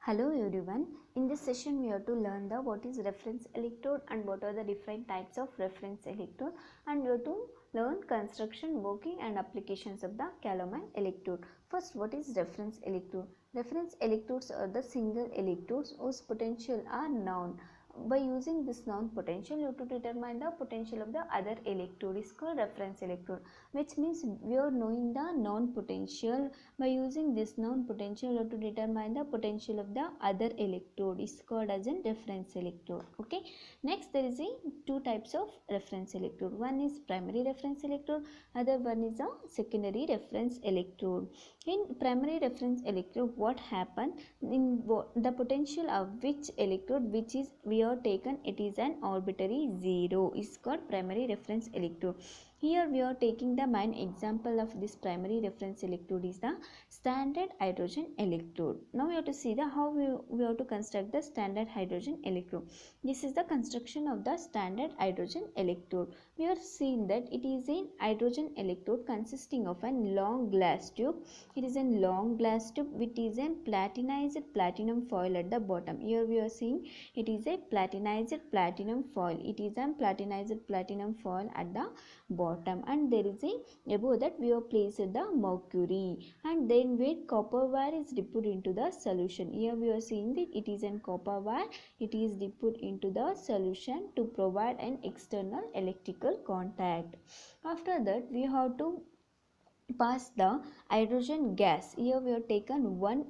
Hello everyone. In this session we have to learn the what is reference electrode and what are the different types of reference electrode, and we have to learn construction, working and applications of the Calomine electrode. First, what is reference electrode? Reference electrodes are the single electrodes whose potential are known. By using this known potential, you have to determine the potential of the other electrode is called reference electrode, which means we are knowing the known potential. By using this known potential, you have to determine the potential of the other electrode is called as a reference electrode. Okay. Next, there is two types of reference electrode. One is primary reference electrode, other one is a secondary reference electrode. In primary reference electrode, what happen in the potential of which electrode which is we are taken, it is an arbitrary zero, is called primary reference electrode. Here we are taking the main example of this primary reference electrode is the standard hydrogen electrode. Now we have to see the how we have to construct the standard hydrogen electrode. This is the construction of the standard hydrogen electrode. We are seeing that it is a hydrogen electrode consisting of a long glass tube. It is a long glass tube which is a platinized platinum foil at the bottom. Here we are seeing it is a platinized platinum foil. It is a platinized platinum foil at the bottom, and there is a above that we have placed the mercury, and then where copper wire is dipped into the solution. Here we are seeing that it is an copper wire. It is dipped into the solution to provide an external electrical contact. After that we have to pass the hydrogen gas. Here we have taken 1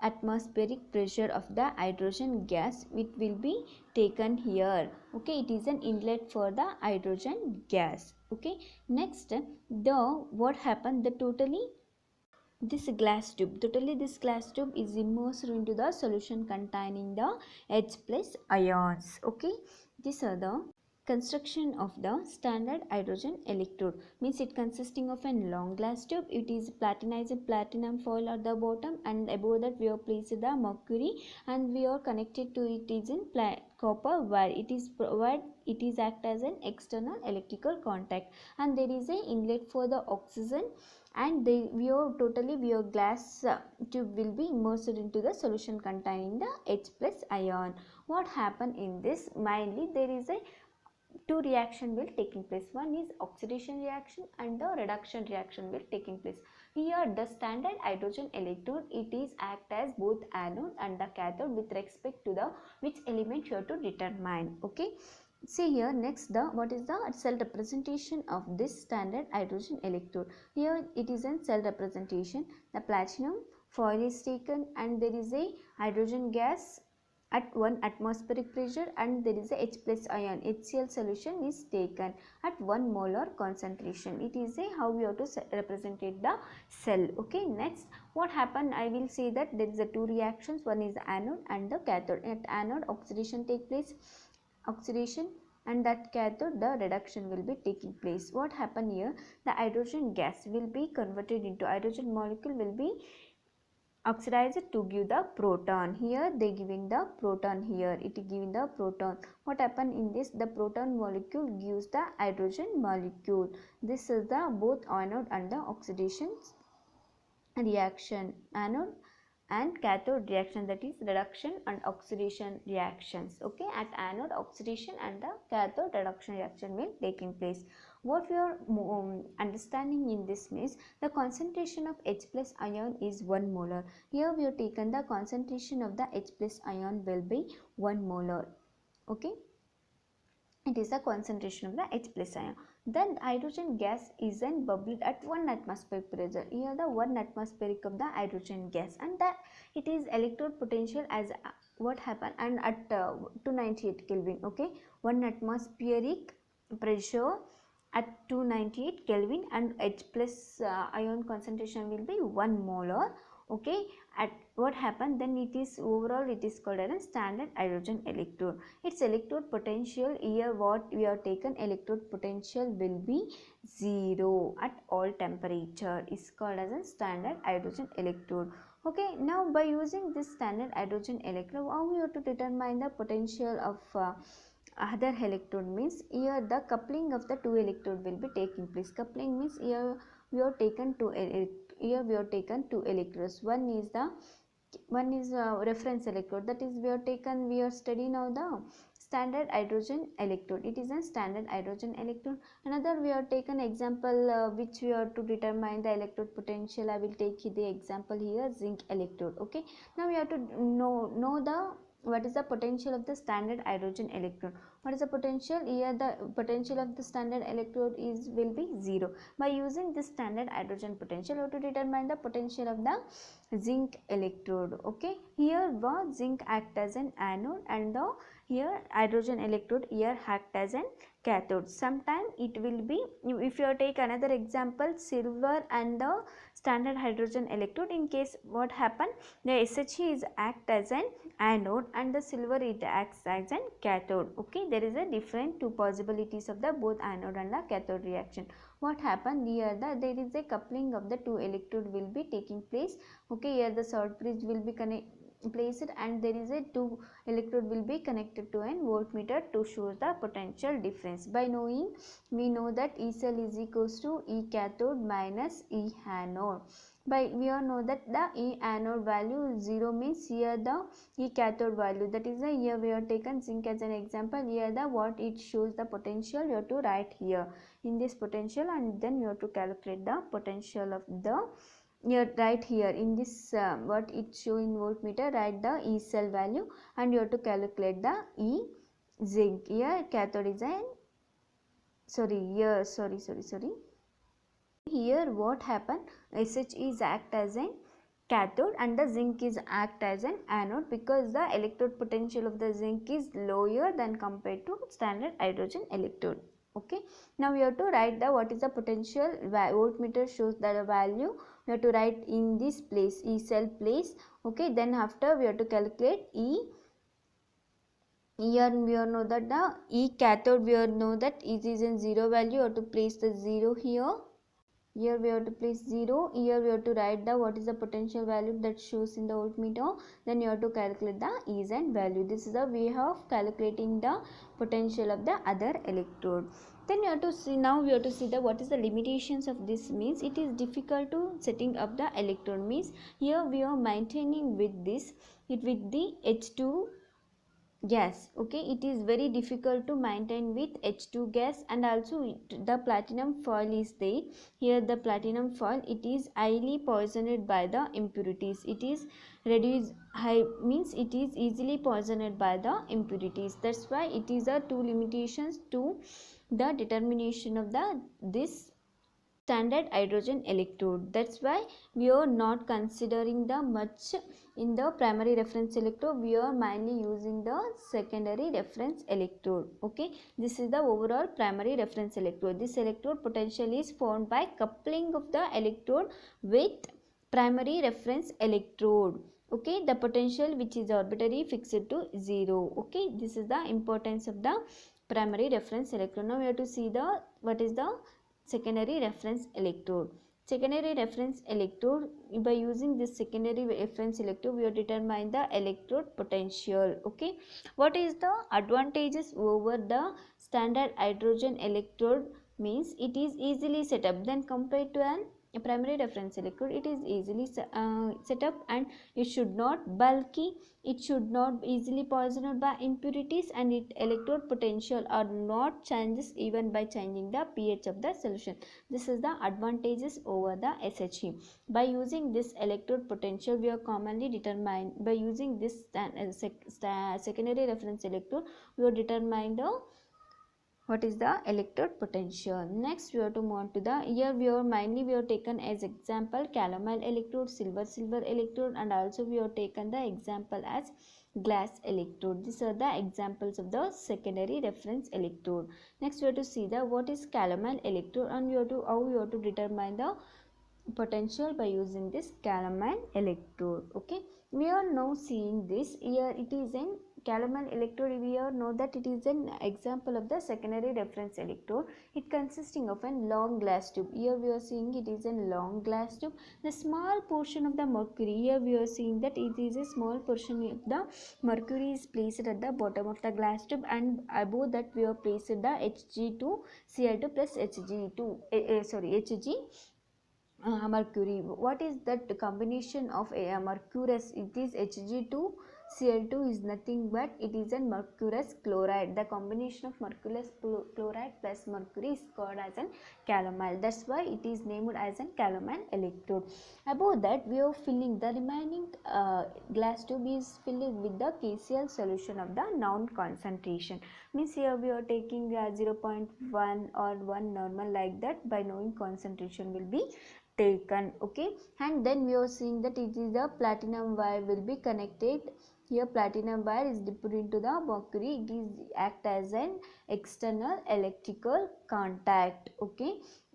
atmospheric pressure of the hydrogen gas, which will be taken here. Okay, it is an inlet for the hydrogen gas. Okay, next the what happened, the this glass tube is immersed into the solution containing the H plus ions. Okay, these are the construction of the standard hydrogen electrode. Means it consisting of a long glass tube. It is platinized platinum foil at the bottom, and above that we have placed the mercury, and we are connected to it is in copper wire. It is act as an external electrical contact, and there is a inlet for the oxygen, and your glass tube will be immersed into the solution containing the H plus ion. What happen in this? Mainly there is a two reaction will taking place. One is oxidation reaction and the reduction reaction will taking place. Here the standard hydrogen electrode, it is act as both anode and the cathode with respect to the which element you have to determine. Okay, see here next the what is the cell representation of this standard hydrogen electrode. Here it is a cell representation. The platinum foil is taken, and there is a hydrogen gas at 1 atmospheric pressure, and there is a H plus ion HCl solution is taken at 1 molar concentration. It is a how we have to represent the cell. Okay, next what happened, I will say that there is a two reactions. One is anode and the cathode. At anode oxidation take place, and that cathode the reduction will be taking place. What happened here, the hydrogen gas will be converted into hydrogen molecule will be oxidized to give the proton. Here they giving the proton, here it is giving the proton. What happen in this, the proton molecule gives the hydrogen molecule. This is the both anode and the oxidation reaction, anode and cathode reaction, that is reduction and oxidation reactions. Okay, at anode oxidation and the cathode reduction reaction will taking place. What we are understanding in this means the concentration of H plus ion is 1 molar. Here we have taken the concentration of the H plus ion will be 1 molar. Okay, it is the concentration of the H plus ion. Then hydrogen gas is then bubbled at 1 atmospheric pressure. Here the 1 atmospheric of the hydrogen gas, and that it is electrode potential as what happened, and at 298 Kelvin. Okay, 1 atmospheric pressure at 298 Kelvin, and H plus ion concentration will be 1 molar. Okay, at what happened, then it is overall it is called as a standard hydrogen electrode. Its electrode potential, here what we have taken, electrode potential will be 0 at all temperature, is called as a standard hydrogen electrode. Okay, now by using this standard hydrogen electrode, how we have to determine the potential of other electrode means, here the coupling of the two electrode will be taking place. Coupling means here we have taken two electrodes. One is the one is reference electrode, that is we are studying now the standard hydrogen electrode. It is a standard hydrogen electrode. Another we are taken example which we are to determine the electrode potential. I will take the example here, zinc electrode. Okay, now we have to know the what is the potential of the standard hydrogen electrode. What is the potential? Here the potential of the standard electrode is will be 0. By using this standard hydrogen potential, we have to determine the potential of the zinc electrode. Okay, here the zinc act as an anode and the here hydrogen electrode here act as an cathode. Sometime it will be, if you take another example, silver and the standard hydrogen electrode, in case what happen, the SHE is act as an anode and the silver it acts as an cathode. Okay, there is a different two possibilities of the both anode and the cathode reaction. What happened here, there is a coupling of the two electrode will be taking place. Okay, here the salt bridge will be placed and there is a two electrode will be connected to an voltmeter to show the potential difference. By knowing, we know that E cell is equals to E cathode minus E anode. By we all know that the E anode value is 0, means here the E cathode value, that is here we have taken zinc as an example. Here the what it shows the potential, you have to write here in this potential and then you have to calculate the potential of the right here in this what it show in voltmeter, write the E cell value and you have to calculate the E zinc. Here cathode is an here what happen, SH is act as a cathode and the zinc is act as an anode because the electrode potential of the zinc is lower than compared to standard hydrogen electrode. Okay, now we have to write the what is the potential, voltmeter shows the value, we have to write in this place, E cell place. Okay, then after we have to calculate E. Here we know that the E cathode, we know that it is in 0 value, you have to place the 0 here. Here we have to place 0, here we have to write the what is the potential value that shows in the voltmeter, then you have to calculate the E's and value. This is the way of calculating the potential of the other electrode. Then you have to see, now we have to see the what is the limitations of this, means it is difficult to setting up the electrode, means here we are maintaining with this, it with the H2 gas. Okay, it is very difficult to maintain with H2 gas and also the platinum foil is there. Here the platinum foil, it is highly poisoned by the impurities, it is reduced high, means it is easily poisoned by the impurities. That's why it is a two limitations to the determination of the this standard hydrogen electrode. That's why we are not considering the much in the primary reference electrode, we are mainly using the secondary reference electrode. Okay, this is the overall primary reference electrode. This electrode potential is formed by coupling of the electrode with primary reference electrode. Okay, the potential which is arbitrary fixed to 0. Okay, this is the importance of the primary reference electrode. Now we have to see the what is the secondary reference electrode. Secondary reference electrode, by using this secondary reference electrode we will determine the electrode potential. Okay, what is the advantages over the standard hydrogen electrode, means it is easily set up then compared to an primary reference electrode, it is easily set up and it should not bulky, it should not easily poisoned by impurities and its electrode potential are not changes even by changing the pH of the solution. This is the advantages over the SHE. By using this electrode potential we are commonly determined, by using this secondary reference electrode we will determine the what is the electrode potential. Next we have to move on to the, here we are mainly we have taken as example calomel electrode, silver electrode and also we have taken the example as glass electrode. These are the examples of the secondary reference electrode. Next we have to see the what is calomel electrode and we have to how we have to determine the potential by using this calomel electrode. Okay, we are now seeing this, here it is in calomel electrode, we are know that it is an example of the secondary reference electrode. It consisting of a long glass tube. Here we are seeing it is a long glass tube. The small portion of the mercury, here we are seeing that it is a small portion of the mercury is placed at the bottom of the glass tube and above that we have placed the Hg2 Cl2 plus Hg2 Hg mercury. What is that combination of a mercurous? It is Hg2Cl2 is nothing but it is a mercurous chloride. The combination of mercurous chloride plus mercury is called as an calomel. That's why it is named as an calomel electrode. Above that, we are filling the remaining glass tube is filled with the KCl solution of the known concentration. Means here we are taking 0.1 or 1 normal, like that. By knowing concentration will be taken. Okay, and then we are seeing that it is the platinum wire will be connected. Here platinum wire is dipped into the mercury. It is act as an external electrical contact. Okay,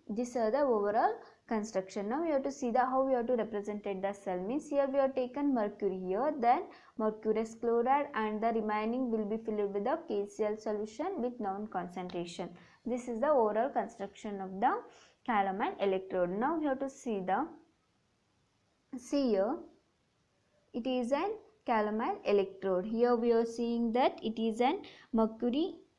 these are the overall construction. Now we have to see the how we have to represent the cell. Means here we have taken mercury here, then mercurous chloride, and the remaining will be filled with the KCl solution with known concentration. This is the overall construction of the calomel electrode. Now we have to see here it is an calomel electrode. Here we are seeing that it is an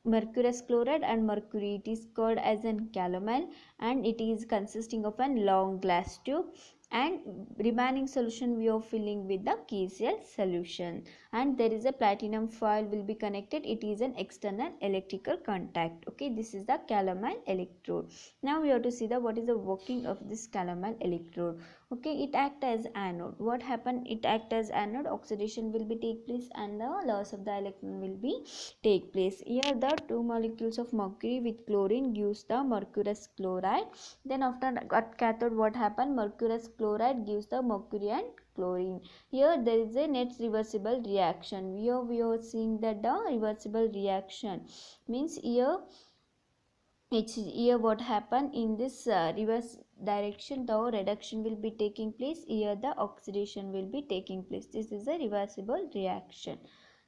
mercurous chloride and mercury. It is called as an calomel, and it is consisting of a long glass tube, and remaining solution we are filling with the KCl solution, and there is a platinum foil will be connected. It is an external electrical contact. Okay, this is the calomel electrode. Now we have to see the what is the working of this calomel electrode. Okay, it act as anode. What happened? It act as anode. Oxidation will be take place and the loss of the electron will be take place. Here the two molecules of mercury with chlorine gives the mercurous chloride. Then after at cathode what happened? Mercurous chloride gives the mercury and chlorine. Here there is a net reversible reaction. Here we are seeing that the reversible reaction means here what happened in this reverse direction, the reduction will be taking place. Here the oxidation will be taking place. This is a reversible reaction.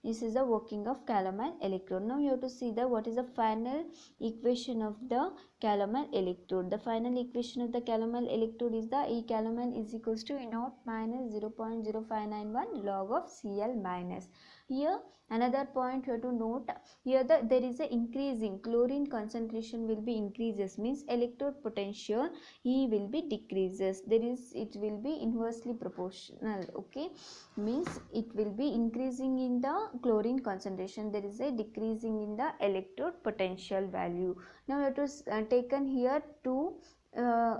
This is the working of calomel electrode. Now you have to see the what is the final equation of the calomel electrode. The final equation of the calomel electrode is the E calomel is equals to E0 minus 0.0591 log of Cl minus. Here another point you have to note, here there is a increasing chlorine concentration will be increases, means electrode potential E will be decreases. It will be inversely proportional. Okay, means it will be increasing in the chlorine concentration, there is a decreasing in the electrode potential value. Now we have to taken here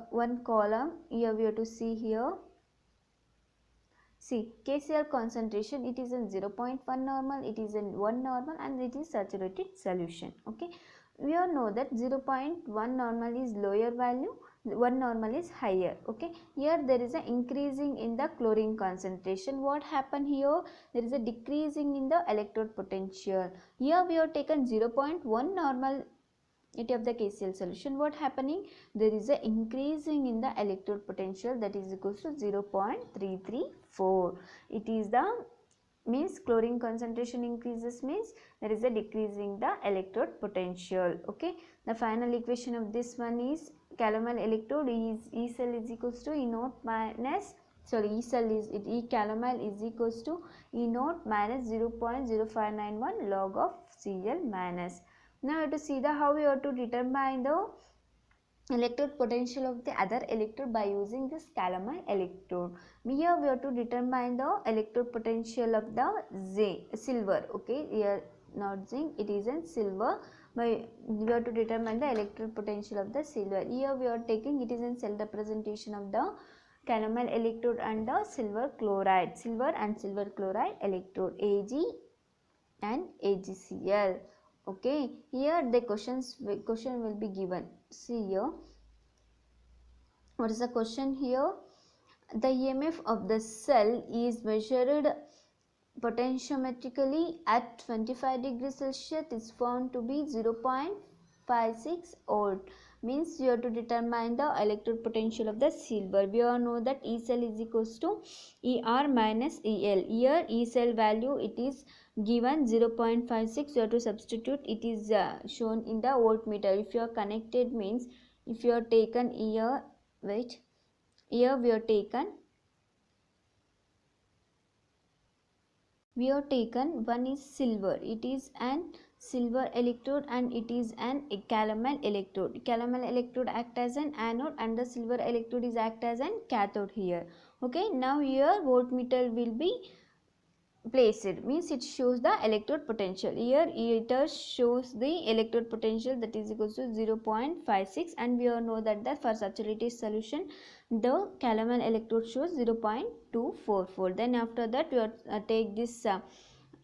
one column. Here we have to see here. See, KCl concentration, it is in 0.1 normal, it is in 1 normal, and it is saturated solution. Okay, we all know that 0.1 normal is lower value, 1 normal is higher. Okay, here there is a increasing in the chlorine concentration. What happened here? There is a decreasing in the electrode potential. Here we have taken 0.1 normal of the KCl solution. What happening? There is a increasing in the electrode potential, that is equals to 0.334. It is the means chlorine concentration increases means there is a decreasing the electrode potential. Okay, the final equation of this one is calomel electrode is E cell is equals to E0 minus E calomel is equals to E0 minus 0.0591 log of Cl minus. Now we have to see the how we have to determine the electrode potential of the other electrode by using this calomel electrode. Here we have to determine the electrode potential of the silver. Okay, here not zinc, it is in silver. By we have to determine the electrode potential of the silver. Here we are taking it is in cell representation of the calomel electrode and the silver and silver chloride electrode Ag and AgCl. Okay, here the question will be given. See here, what is the question here? The EMF of the cell is measured potentiometrically at 25 degrees Celsius is found to be 0.56 volt. Means you have to determine the electrode potential of the silver. We all know that E cell is equals to ER minus EL. Here E cell value it is given 0.56. You have to substitute, it is shown in the voltmeter. If you are connected means if you are taken here, wait, here we are taken we have taken one is silver. It is an silver electrode and it is an calomel electrode. Calomel electrode act as an anode and the silver electrode is act as an cathode here. Okay, now here voltmeter will be placed, means it shows the electrode potential. Here it shows the electrode potential, that is equals to 0.56, and we all know that for saturated solution the calomel electrode shows 0.244. then after that we take this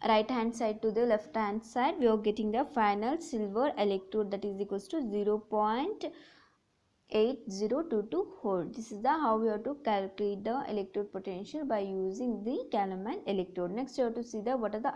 right hand side to the left hand side, we are getting the final silver electrode, that is equals to 0.8022 volt. This is the how we have to calculate the electrode potential by using the calomel electrode. Next you have to see the what are the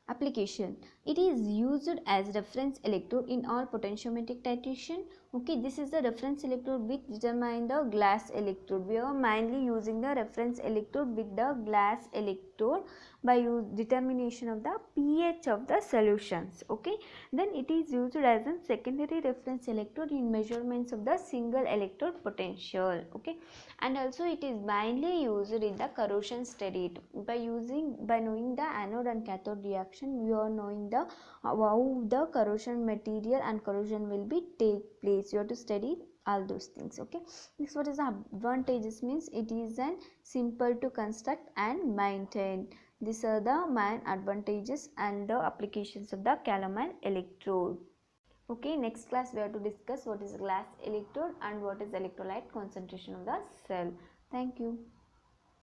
application. It is used as reference electrode in all potentiometric titration. Okay, this is the reference electrode which determine the glass electrode. We are mainly using the reference electrode with the glass electrode by determination of the pH of the solutions. Okay, then it is used as a secondary reference electrode in measurements of the single electrode potential. Okay, and also it is mainly used in the corrosion study. By knowing the anode and cathode reaction, we are knowing the how the corrosion material and corrosion will be take place. You have to study all those things. Okay, next what is the advantages, means it is an simple to construct and maintain. These are the main advantages and the applications of the calomel electrode. Okay, next class we have to discuss what is glass electrode and what is electrolyte concentration of the cell. Thank you.